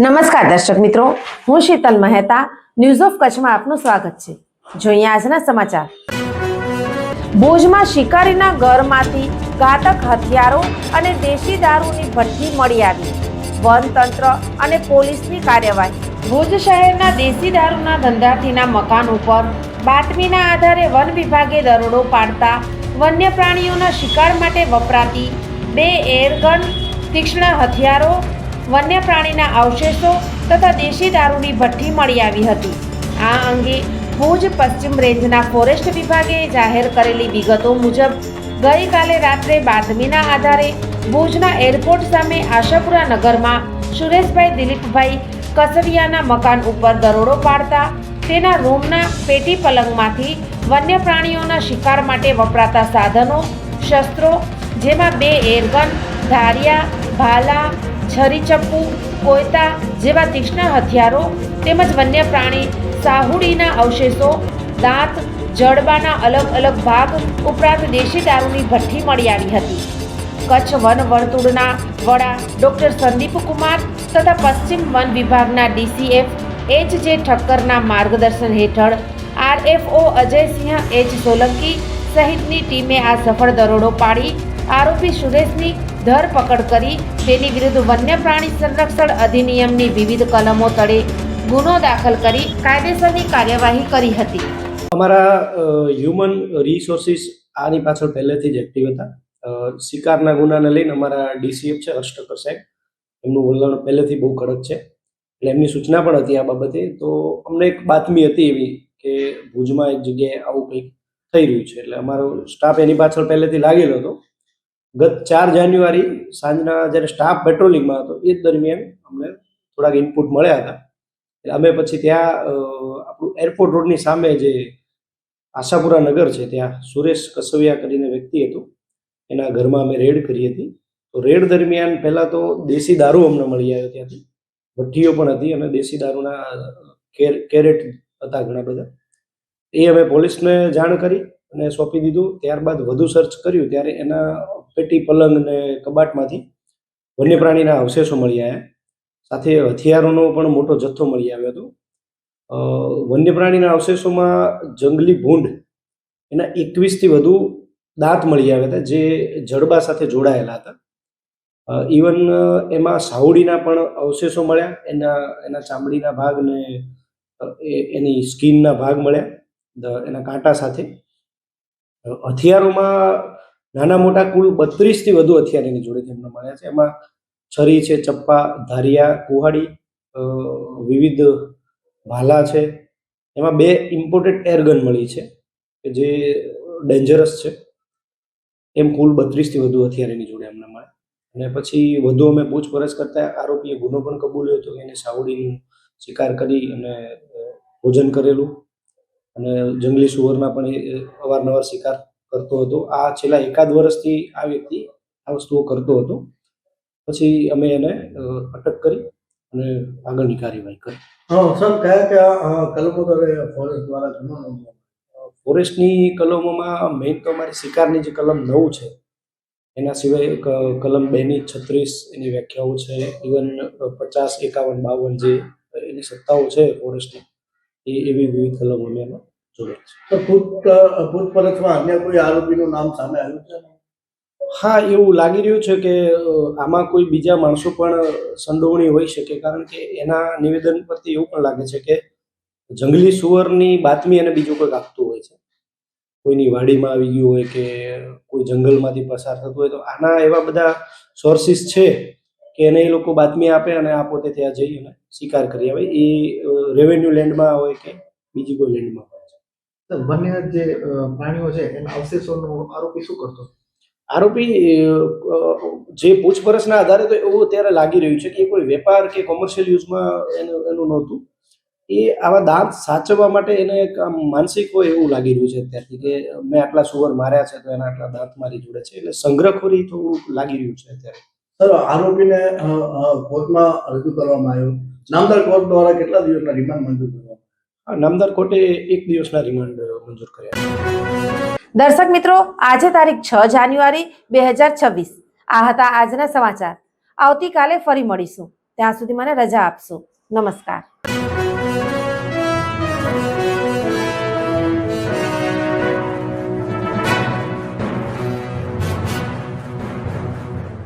નમસ્કાર દર્શક મિત્રો, હું શીતલ મહેતા ન્યૂઝ ઓફ કચ્છમાં આપનું સ્વાગત છે। જોઈએ આજના સમાચાર। ભુજમાં શિકારીના ઘરમાંથી ઘાતક હથિયારો અને દેશી દારૂની ભઠ્ઠી મળી આવી। વન તંત્ર અને પોલીસની કાર્યવાહી। ભુજ શહેરના દેશી દારૂના ધંધાર્થીના મકાન ઉપર બાતમીના આધારે વન વિભાગે દરોડો પાડતા વન્ય પ્રાણીઓના શિકાર માટે વપરાતી 2 એરગન, તીક્ષ્ણ હથિયારો, વન્ય પ્રાણીના અવશેષો તથા દેશી દારૂની ભઠ્ઠી મળી આવી હતી। આ અંગે ભુજ પશ્ચિમ રેન્જના ફોરેસ્ટ વિભાગે જાહેર કરેલી વિગતો મુજબ ગઈકાલે રાત્રે બાતમીના આધારે ભુજના એરપોર્ટ સામે આશાપુરા નગરમાં સુરેશભાઈ દિલીપભાઈ કસરિયાના મકાન ઉપર દરોડો પાડતા તેના રૂમના પેટી પલંગમાંથી વન્ય પ્રાણીઓના શિકાર માટે વપરાતા સાધનો, શસ્ત્રો જેમાં 2 એરગન, ધારિયા, ભાલા, છરી ચપ્પુ, કોયતા જેવા તીક્ષ્ણ હથિયારો તેમજ વન્ય પ્રાણી સાહુડીના અવશેષો, દાંત, જડબાના અલગ અલગ ભાગ ઉપરાંત દેશી દારૂની ભઠ્ઠી મળી આવી હતી। કચ્છ વન વર્તુળના વડા ડોક્ટર સંદીપ કુમાર તથા પશ્ચિમ વન વિભાગના ડીસીએફ એચ.જે. ઠક્કરના માર્ગદર્શન હેઠળ આરએફઓ અજયસિંહ એચ. સોલંકી સહિતની ટીમે આ સફળ દરોડો પાડી આરોપી સુરેશની ધરપકડ કરી તેની વિરુદ્ધ વન્ય પ્રાણી સંરક્ષણ અધિનિયમની વિવિધ કલમો તળે ગુનો દાખલ કરી કાયદેસરની કાર્યવાહી કરી હતી। અમારા હ્યુમન રિસોર્સિસ આની પાછળ પહેલેથી જ એક્ટિવ હતા। શિકારના ગુનાને લઈને અમારા ડીસીએફ છે હર્ષ ઠક્કર સાહેબ, એમનું વલણ પહેલેથી બહુ કડક છે, એટલે એમની સૂચના પણ હતી આ બાબતે। તો અમને એક બાતમી હતી એવી કે ભુજમાં એક જગ્યાએ આવું કંઈક થઈ રહ્યું છે, એટલે અમારો સ્ટાફ એની પાછળ પહેલેથી લાગેલો હતો। ગત 4 જાન્યુઆરી સાંજના જ્યારે સ્ટાફ પેટ્રોલિંગમાં હતો એ દરમિયાન અમને થોડાક ઇનપુટ મળ્યા હતા। અમે પછી ત્યાં આપણું એરપોર્ટ રોડની સામે જે આશાપુરા નગર છે ત્યાં સુરેશ કસવિયા કરીને વ્યક્તિ હતો, એના ઘરમાં અમે રેડ કરી હતી। તો રેડ દરમિયાન પહેલાં તો દેશી દારૂ અમને મળી આવ્યો ત્યાંથી, ભઠ્ઠીઓ પણ હતી અને દેશી દારૂના કેરેટ હતા ઘણા બધા। એ અમે પોલીસને જાણ કરી અને સોંપી દીધું। ત્યારબાદ વધુ સર્ચ કર્યું ત્યારે એના પેટી પલંગ અને કબાટમાંથી વન્ય પ્રાણીના અવશેષો મળી આવ્યા, સાથે હથિયારોનો પણ મોટો જથ્થો મળી આવ્યો હતો। વન્ય પ્રાણીના અવશેષોમાં જંગલી ભૂંડ એના 21થી વધુ દાંત મળી આવ્યા હતા જે જડબા સાથે જોડાયેલા હતા। ઇવન એમાં સાહુડીના પણ અવશેષો મળ્યા, એના ચામડીના ભાગ ને એની સ્કિનના ભાગ મળ્યા એના કાંટા સાથે। હથિયારોમાં નાના મોટા કુલ 32થી વધુ હથિયાર એની જોડેથી એમને મળ્યા છે। એમાં છરી છે, ચપ્પા, ધારિયા, કુહાડી, વિવિધ ભાલા છે, એમાં 2 ઇમ્પોર્ટેડ એરગન મળી છે કે જે ડેન્જરસ છે। એમ કુલ 32થી વધુ હથિયાર એની જોડે અમને મળ્યા। અને પછી વધુ અમે પૂછપરછ કરતા આરોપીએ ગુનો પણ કબૂલ્યો હતો કે એને સાવડીનું શિકાર કરી અને ભોજન કરેલું અને જંગલી સુવરના પણ એ અવારનવાર શિકાર કરતો હતો। આ છેલ્લા 1 વર્ષથી આ વ્યક્તિ આ વસ્તુઓ કરતો હતો। પછી અમે એને અટક કરી અને આગળની કાર્યવાહી કરી। સર, કયા કલમો ફોરેસ્ટ દ્વારા જણાવવામાં? ફોરેસ્ટની કલમોમાં મેઇન તો અમારી શિકારની જે કલમ 9 છે, એના સિવાય એક કલમ 2ની 36 એની વ્યાખ્યાઓ છે, ઇવન 50, 51, 52 જે એની સત્તાઓ છે ફોરેસ્ટની, એ એવી વિવિધ કલમો અમે એમાં જોડે છે। પૂછપરછમાં અન્ય કોઈ આરોપીનું નામ સામે આવ્યું છે? હા, એવું લાગી રહ્યું છે કે આમાં કોઈ બીજા માણસો પણ સંડોવણી હોઈ શકે, કારણ કે એના નિવેદન પરથી એવું પણ લાગે છે કે જંગલી સુવરની બાતમી એને બીજું કોઈ આપતું હોય છે, કોઈની વાડીમાં આવી ગયું હોય કે કોઈ જંગલમાંથી પસાર થતું હોય, તો આના એવા બધા સોર્સિસ છે કે એને એ લોકો બાતમી આપે અને આ પોતે ત્યાં જઈ અને શિકાર કરી આવે, એ રેવન્યુ લેન્ડમાં હોય કે બીજી કોઈ લેન્ડમાં હોય છે। વન્ય જે પ્રાણીઓ છે એના અવશેષોનો આરોપી શું કરતો? આરોપી જે પૂછપરછના આધારે તો એવું અત્યારે લાગી રહ્યું છે કે એ કોઈ વેપાર કે કોમર્શિયલ યુઝમાં એનું નહોતું, એ આવા દાંત સાચવવા માટે એને એક આમ માનસિક હોય એવું લાગી રહ્યું છે અત્યારથી કે મેં આટલા સુવર માર્યા છે તો એના આટલા દાંત મારી જોડે છે, એટલે સંગ્રહખોરી થોડું લાગી રહ્યું છે અત્યારે। સર, આરોપીને કોર્ટમાં રજૂ કરવામાં આવ્યો, નામદાર કોર્ટ દ્વારા કેટલા દિવસના રિમાન્ડ મંજૂર કરવામાં? નામદાર કોર્ટે 1 દિવસના રિમાન્ડ મંજૂર કર્યા। દર્શક મિત્રો, આજે તારીખ 6 જાન્યુઆરી 2026 આ હતા આજના સમાચાર। આવતીકાલે ફરી મળીશું। ત્યાં સુધી મને રજા આપશો. નમસ્કાર.